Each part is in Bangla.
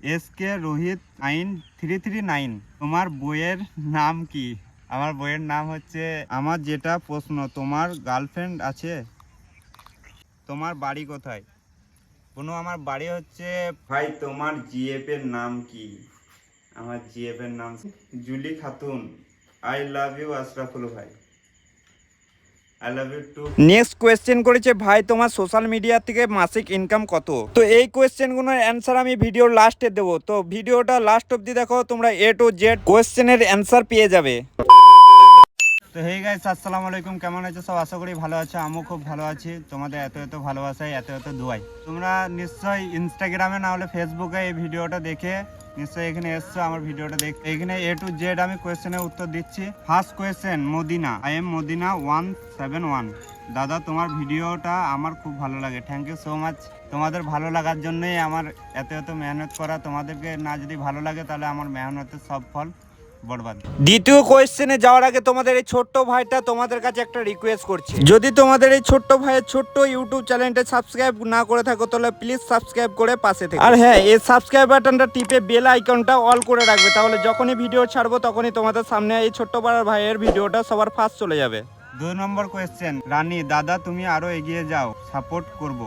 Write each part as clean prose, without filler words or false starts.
SK রোহিত 9339। তোমার বইয়ের নাম কি? আমার বইয়ের নাম হচ্ছে, আমার যেটা প্রশ্ন, তোমার গার্লফ্রেন্ড আছে? তোমার বাড়ি কোথায়? আমার বাড়ি হচ্ছে। ভাই তোমার জিএফ এর নাম কি? আমার জিএফ এর নাম Juli Khatun. I love you Ashraful ভাই। I love you too. Next question করেছে, ভাই তোমার সোশ্যাল মিডিয়া থেকে মাসিক ইনকাম কত? তো এই কোয়েশ্চেনগুলোর অ্যান্সার আমি ভিডিওর লাস্টে দেবো, তো ভিডিওটা লাস্ট অবধি দেখো, তোমরা A to Z কোয়েশ্চেনের অ্যান্সার পেয়ে যাবে। তো হেই গাইস, আসসালামু আলাইকুম। কেমন আছো সব? আশা করি ভালো আছো। আমিও খুব ভালো আছি। তোমাদের এত এত ভালোবাসায়, এত এত দোয়াই। তোমরা নিশ্চয়ই ইনস্টাগ্রামে না হলে ফেসবুকে এই ভিডিওটা দেখে নিশ্চয়ই এখানে এসছো আমার ভিডিওটা দেখ। এখানে A to Z আমি কোয়েশ্চেনের উত্তর দিচ্ছি। First question, Madina. I am Madina 171। দাদা তোমার ভিডিওটা আমার খুব ভালো লাগে। Thank you so much. তোমাদের ভালো লাগার জন্যই আমার এত এত মেহনত করা। তোমাদেরকে না যদি ভালো লাগে তাহলে আমার মেহনতের সব ফল বরবাদ। দ্বিতীয় কোয়েশ্চেনে যাওয়ার আগে তোমাদের এই ছোট্ট ভাইটা তোমাদের কাছে একটা রিকোয়েস্ট করছে, যদি তোমাদের এই ছোট্ট ভাইয়ের ছোট্ট ইউটিউব চ্যানেলটা সাবস্ক্রাইব না করে থাকো তাহলে প্লিজ সাবস্ক্রাইব করে পাশে থেকে, আর হ্যাঁ, এই সাবস্ক্রাইব বাটনটা টিপে বেল আইকনটা অল করে রাখবে, তাহলে যখনই ভিডিও ছাড়বো তখনই তোমাদের সামনে এই ছোট্ট পাড়ার ভাইয়ের ভিডিওটা সবার ফার্স্ট চলে যাবে। 2 নম্বর কোয়েশ্চেন, রানী। দাদা তুমি আরো এগিয়ে যাও, সাপোর্ট করব।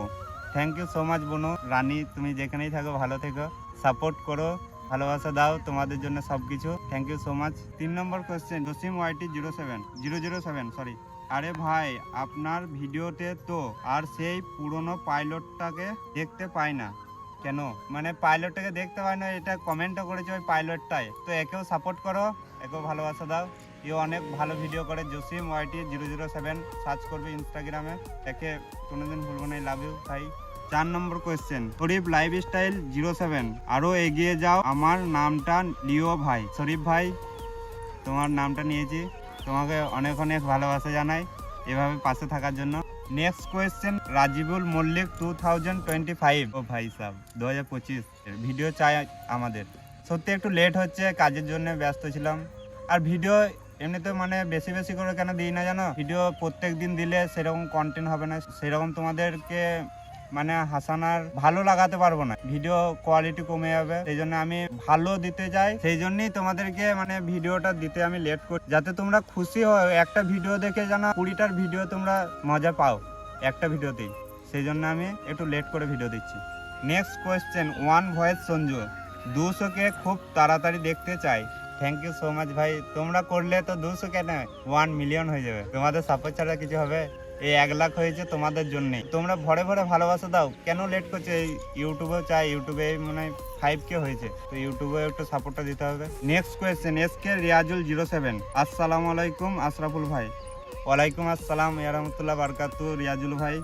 থ্যাংক ইউ সো মাচ বোনো। রানী তুমি যেখানেই থাকো ভালো থেকো, সাপোর্ট করো, ভালোবাসা দাও, তোমাদের জন্য সবকিছু। Thank you so much. 3 নম্বর কোয়েশ্চেন, জসিম ওয়াইটি 007 সরি। আরে ভাই আপনার ভিডিওতে তো আর সেই পুরনো পাইলটটাকে দেখতে পাই না কেন? মানে পাইলটটাকে দেখতে পাই না, এটা কমেন্টও করেছে ওই পাইলটটাই। তো একেও সাপোর্ট করো, একেও ভালোবাসা দাও। এ অনেক ভালো ভিডিও করে, জসিম ওয়াইটি 007 সার্চ করবে ইনস্টাগ্রামে, একে কোনোদিন ভুলবো না। লাভ ইউ ভাই। 4 নম্বর কোয়েশ্চেন, শরীফ লাইফস্টাইল 07। আরো এগিয়ে যাও, আমার নামটা লিও ভাই। শরীফ ভাই তোমার নামটা নিয়েছি, তোমাকে অনেক অনেক ভালোবাসা জানাই এভাবে পাশে থাকার জন্য। Next question, Rajibul Mallick 2025। ও ভাই সাহেব 2025 ভিডিও চাই আমাদের। সত্যি একটু লেট হচ্ছে, কাজের জন্য ব্যস্ত ছিলাম। আর ভিডিও এমনিতে মানে বেশি বেশি করে কেন দিই না জানো? ভিডিও প্রত্যেক দিন দিলে সেরকম কন্টেন্ট হবে না, সেরকম তোমাদেরকে মানে হাসানার ভালো লাগাতে পারবো না, ভিডিও কোয়ালিটি কমে যাবে। সেই জন্য আমি ভালো দিতে যাই, সেই জন্যই তোমাদেরকে মানে ভিডিওটা দিতে আমি লেট করি, যাতে তোমরা খুশি হও। একটা ভিডিও দেখে যেন 20টার ভিডিও তোমরা মজা পাও একটা ভিডিওতেই, সেই জন্য আমি একটু লেট করে ভিডিও দিচ্ছি। Next question, one voice Sanju 200কে খুব তাড়াতাড়ি দেখতে চাই। থ্যাংক ইউ সো মাচ ভাই। তোমরা করলে তো 200 কেন 1 মিলিয়ন হয়ে যাবে, তোমাদের সাপোর্ট ছাড়া কিছু হবে? এই 1 লাখ হয়েছে তোমাদের জন্যই, তোমরা ভরে ভরে ভালোবাসা দাও। কেন লেট করছে? এই ইউটিউবেও চাই, ইউটিউবে মানে 5K হয়েছে, তো ইউটিউবে একটু সাপোর্টটা দিতে হবে। Next question, SK Riazul 07। আসসালামু আলাইকুম আশরাফুল ভাই। ওয়ালাইকুম আসসালাম ইয়া রাহমাতুল্লাহ বারাকাতু। রিয়াজুল ভাই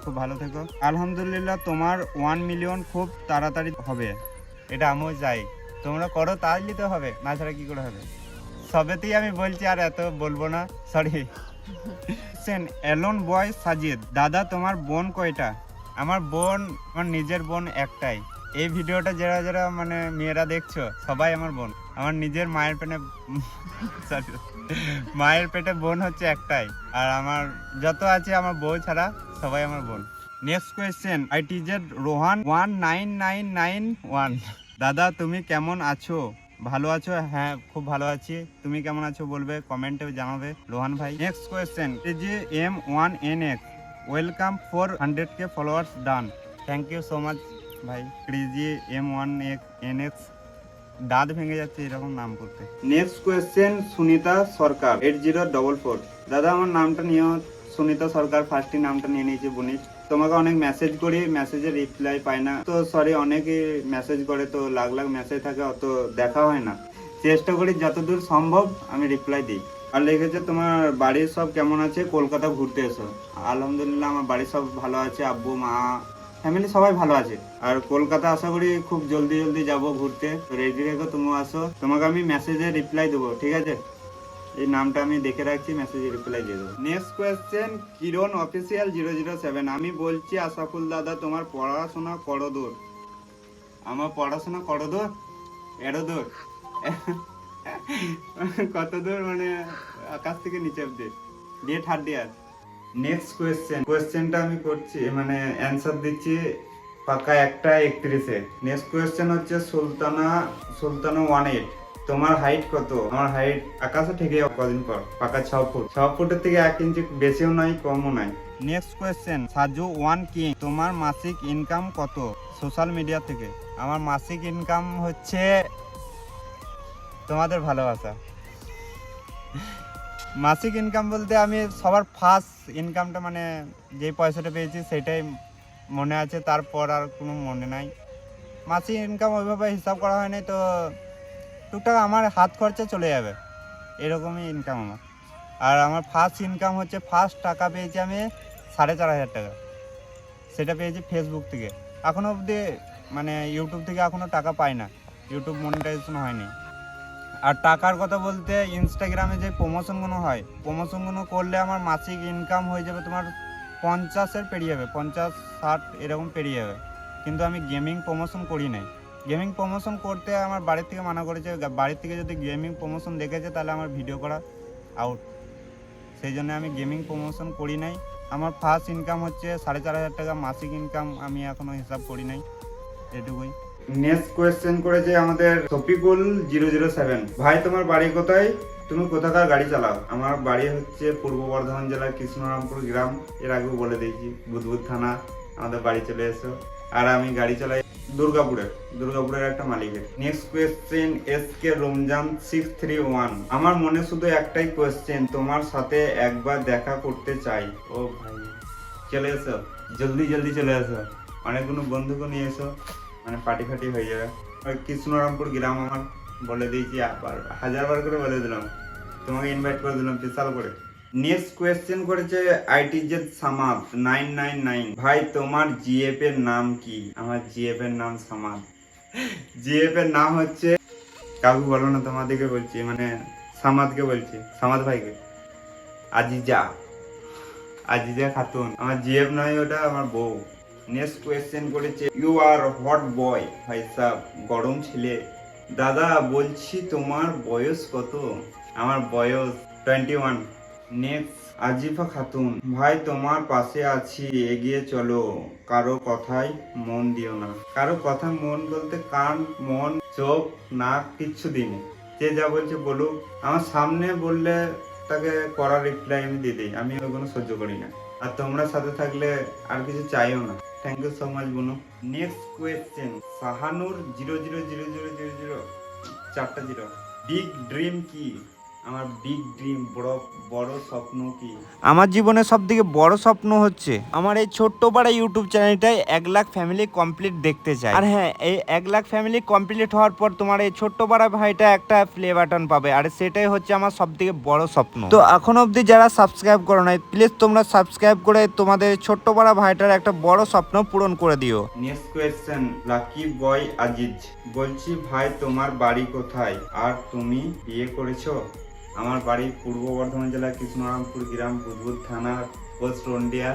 খুব ভালো থেকো। আলহামদুলিল্লাহ তোমার 1 মিলিয়ন খুব তাড়াতাড়ি হবে, এটা আমিও চাই। তোমরা করো তাহলেই তো হবে, না ছাড়া কি করে হবে? সবেতেই আমি বলছি, আর এত বলবো না, সরি। এলন বয় সাজিদ, দাদা তোমার বোন কয়টা? আমার বোন, আমার নিজের বোন একটাই। এই ভিডিওটা যারা যারা মানে মেয়েরা দেখছো সবাই আমার বোন। আমার নিজের মায়ের পেটে সরি, মায়ের পেটে বোন হচ্ছে একটাই, আর আমার যত আছে আমার বউ ছাড়া সবাই আমার বোন। Next question, ITZ Rohan 19991। দাদা তুমি কেমন আছো? ভালো আছো? হ্যাঁ খুব ভালো আছি। তুমি কেমন আছো বলবে, কমেন্টে জানাবে রোহান ভাই। Next question, KGM1NX welcome 400K followers done. Thank you so much ভাই। KGM1NX দাঁত ভেঙে যাচ্ছে এরকম নাম করতে। Next question, Sunita Sarkar 8044। দাদা আমার নামটা নিয়েও সুনিতা সরকার, ফার্স্টই নামটা নিয়ে নিয়েছি বনিশ। তোমাকে অনেক মেসেজ করি, মেসেজের রিপ্লাই পাই না, তো সরি। অনেকে মেসেজ করে তো লাখ লাখ মেসেজ থাকে, অত দেখা হয় না। চেষ্টা করি যতদূর সম্ভব আমি রিপ্লাই দিই। আর লিখেছে তোমার বাড়ির সব কেমন আছে, কলকাতা ঘুরতে এসো। আলহামদুলিল্লাহ আমার বাড়ির সব ভালো আছে, আব্বু মা ফ্যামিলি সবাই ভালো আছে। আর কলকাতা আশা করি খুব জলদি জলদি যাবো ঘুরতে, রেডি রেখো, তুমিও আসো। তোমাকে আমি মেসেজে রিপ্লাই দেবো, ঠিক আছে? এই নামটা আমি দেখে রাখছি, মেসেজে রিপ্লাই দিয়ে দেবো। নেক্সট কোয়েশ্চেন, কিরণ অফিসিয়াল 007। আমি বলছি আশরাফুল দাদা তোমার পড়াশোনা করো দূর। আমার পড়াশোনা করো দূর, এরো দূর কত দূর মানে আকাশ থেকে নিচে অব্দি, দিয়ে থার্ড ইয়ার। নেক্সট কোয়েশ্চেনটা আমি করছি মানে অ্যান্সার দিচ্ছি পাকা একটা 31-এ। নেক্সট কোয়েশ্চেন হচ্ছে সুলতানা 18। তোমার হাইট কত? আমার হাইট আকাশে থেকে কদিন পর পাকা 6 ফুট। 6 ফুটের থেকে 1 ইঞ্চি বেশিও নাই কমও নাই। Next question Saju 1 king. তোমার মাসিক ইনকাম কত সোশ্যাল মিডিয়া থেকে? আমার মাসিক ইনকাম হচ্ছে তোমাদের ভালোবাসা। মাসিক ইনকাম বলতে আমি সবার ফার্স্ট ইনকামটা মানে যে পয়সাটা পেয়েছি সেটাই মনে আছে, তারপর আর কোনো মনে নাই। মাসিক ইনকাম ওইভাবে হিসাব করা হয়নি, তো টুকটাক আমার হাত খরচা চলে যাবে এরকমই ইনকাম আমার। আর আমার ফার্স্ট ইনকাম হচ্ছে ফার্স্ট টাকা পেয়েছি আমি 4,500 টাকা, সেটা পেয়েছি ফেসবুক থেকে। এখনও অবধি মানে ইউটিউব থেকে এখনও টাকা পাই না, ইউটিউব মনিটাইজেশন হয়নি। আর টাকার কথা বলতে ইনস্টাগ্রামে যে প্রমোশনগুলো হয়, প্রমোশনগুলো করলে আমার মাসিক ইনকাম হয়ে যাবে তোমার 50-এর পেরিয়ে যাবে, 50-60 এরকম পেরিয়ে যাবে। কিন্তু আমি গেমিং প্রমোশন করি নাই। গেমিং প্রমোশন করতে আমার বাড়ির থেকে মানা করেছে, বাড়ির থেকে যদি গেমিং প্রমোশন দেখেছে তাহলে আমার ভিডিও করা আউট, সেই জন্য আমি গেমিং প্রমোশন করি নাই। আমার ফার্স্ট ইনকাম হচ্ছে 4,500 টাকা মাসিক ইনকাম, আমি এখনও হিসাব করি নাই, এটুকুই। নেক্সট কোয়েশ্চেন করেছে আমাদের শফিকুল 007। ভাই তোমার বাড়ি কোথায়? তুমি কোথাকার গাড়ি চালাও? আমার বাড়ি হচ্ছে পূর্ব বর্ধমান জেলার কৃষ্ণরামপুর গ্রাম, এর আগেও বলে দিয়েছি, বুধবুধ থানা, আমাদের বাড়ি চলে এসো। আর আমি গাড়ি চালাই দুর্গাপুরের একটা মালিকের। Next question SK Ramzan 631। আমার মনে শুধু একটাই কোয়েশ্চেন, তোমার সাথে একবার দেখা করতে চাই। ও ভাই চলে এসো, জলদি চলে এসো, অনেকগুলো বন্ধুকে নিয়ে এসো, মানে পার্টি ফাটি হয়ে যাবে। ওই কৃষ্ণরামপুর গ্রাম আমার বলে দিয়েছি, আবার 1000বার করে বলে দিলাম, তোমাকে ইনভাইট করে দিলাম বিশাল করে। নেক্সট কোয়েশ্চেন করেছে আইটিজেড সামাদ 999। ভাই তোমার জিএফ এর নাম কি? আমার জিএফ এর নাম সামাদ। জিএফ এর নাম হচ্ছে, কাকু বলো না, তোমাদেরকে বলছি, মানে সামাদকে বলছি, সামাদ ভাইকে। আজিজা খাতুন আমার জিএফ নয়, ওটা আমার বউ। নেক্সট কোয়েশ্চেন করেছে ইউ আর হট বয়। ভাই সাহেব গরম ছেলে। দাদা বলছি তোমার বয়স কত? আমার বয়স 21। নেক্সট আজিফা খাতুন। ভাই তোমার পাশে আছি, এগিয়ে চলো, কারো কথায় মন দিও না। কারো কথা মন বলতে কান, মন, চোখ, নাক কিচ্ছু দিইনি, যে যা বলছে বলুক। আমার সামনে বললে তাকে করার রিপ্লাই আমি দিয়ে দিই, আমি ওগুলো সহ্য করি না। আর তোমরা সাথে থাকলে আর কিছু চাইও না। থ্যাংক ইউ সো মাচ বোনো। নেক্সট কোয়েশ্চেন সাহানুর 0000000 4টা 0। বিগ ড্রিম কি? আমার বিগ ড্রিম বড় স্বপ্ন কি? আমার জীবনে সবথেকে বড় স্বপ্ন হচ্ছে আমার এই ছোট্ট পাড়া ইউটিউব চ্যানেলটায় 1 লাখ ফ্যামিলি কমপ্লিট দেখতে চাই। আর হ্যাঁ, এই 1 লাখ ফ্যামিলি কমপ্লিট হওয়ার পর তোমার এই ছোট্ট পাড়া ভাইটা একটা প্লে বাটন পাবে, আর সেটাই হচ্ছে আমার সবথেকে বড় স্বপ্ন। তো এখন অবধি যারা সাবস্ক্রাইব করো নাই, প্লিজ তোমরা সাবস্ক্রাইব করে তোমাদের ছোট্ট পাড়া ভাইটার একটা বড় স্বপ্ন পূরণ করে দিও। নেক্সট কোয়েশ্চেন লাকি বয় আজিজ। বলছি ভাই তোমার বাড়ি কোথায় আর তুমি বিয়ে করেছো? আমার বাড়ি পূর্ব বর্ধমান জেলার কৃষ্ণরামপুর গ্রাম, বুধবুধ থানা, পোস্ট রন্ডিয়া,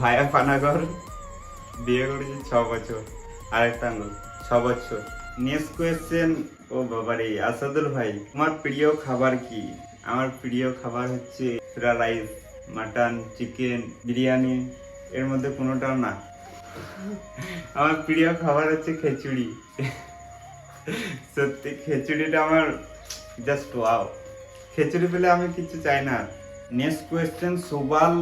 ভায়া পানাগড়। বিয়ে করেছি 6 বছর, আরেকটা আঙ্গুল 6 বছর। নেক্সট কোয়েশ্চেন ও বাবারে আসাদুল ভাই, তোমার প্রিয় খাবার কি? আমার প্রিয় খাবার হচ্ছে fried rice, mutton, chicken, biryani, এর মধ্যে কোনোটাও না। আমার প্রিয় খাবার হচ্ছে খিচুড়ি। সত্যি খিচুড়িটা আমার জাস্ট ওয়াও, খিচুড়ি পেলে আমি কিছু চাই না। Next question Subal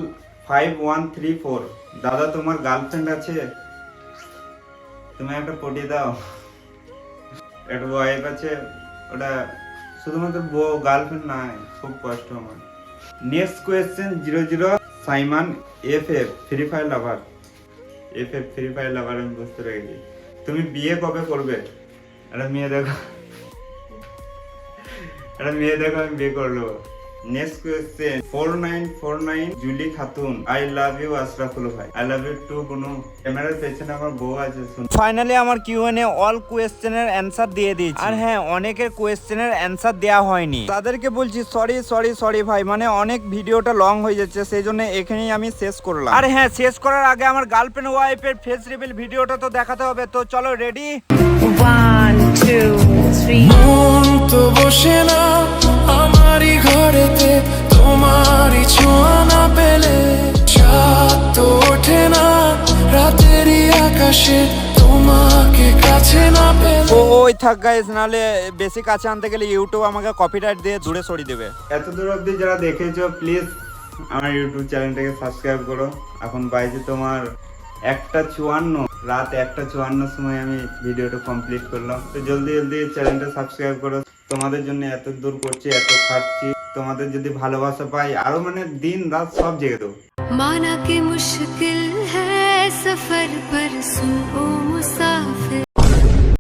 5134। দাদা তোমার গার্লফ্রেন্ড আছে? তুমি একটা পটিয়ে দাও। একটা ওয়াইফ আছে, ওটা শুধুমাত্র বউ, গার্লফ্রেন্ড নাই, খুব কষ্ট আমার। Next question 00 Simon FF Free Fire lover. FF Free Fire lover, আমি বুঝতে পেরেছি। তুমি বিয়ে কবে করবে? একটা মেয়ে দেখো, আমি বিয়ে করলো। Next question 4949 Juli Khatun. I love you Ashraful ভাই। আই লাভ ইউ টু গুনু। ক্যামেরার পেছনে আমার বউ আছে। ফাইনালি আমার কিউএনএ অল কোয়েশ্চেনের অ্যানসার দিয়ে দিয়েছি। আর হ্যাঁ, অনেকের কোয়েশ্চেনের অ্যানসার দেওয়া হয়নি, তাদেরকে বলছি সরি ভাই, মানে অনেক ভিডিওটা লং হয়ে যাচ্ছে, সেই জন্য এখানেই আমি শেষ করলাম। আর হ্যাঁ, শেষ করার আগে আমার গার্লফ্রেন্ড ওয়াইফের ফেস রিভিল ভিডিওটা তো দেখাতে হবে, তো চলো রেডি 1 2 3। মন তো বসে না আমারই ঘরেতে, তোমারই ছোঁয়া না পেলে চাঁদ তো ওঠে না রাতে। আকাশে তোমাকে কাছে না পেলে ওই থাক গাইস, নাহলে বেশি কাছে আনতে গেলে ইউটিউব আমাকে কপিরাইট দিয়ে দূরে সরিয়ে দেবে। এত দূর অবধি যারা দেখেছো প্লিজ আমার ইউটিউব চ্যানেলটাকে সাবস্ক্রাইব করো। এখন বাইরে তোমার 1:54, রাত 1:54 সময় আমি ভিডিওটা কমপ্লিট করলাম। তো জলদি জলদি চ্যানেলটা সাবস্ক্রাইব করো। তোমাদের জন্য এত দূর করছি, এত খাটছি, তোমাদের যদি ভালোবাসা পাই আরো মানে দিন রাত সব জেগে দেবো। माना कि मुश्किल है सफर पर सुन ओ मुसाफिर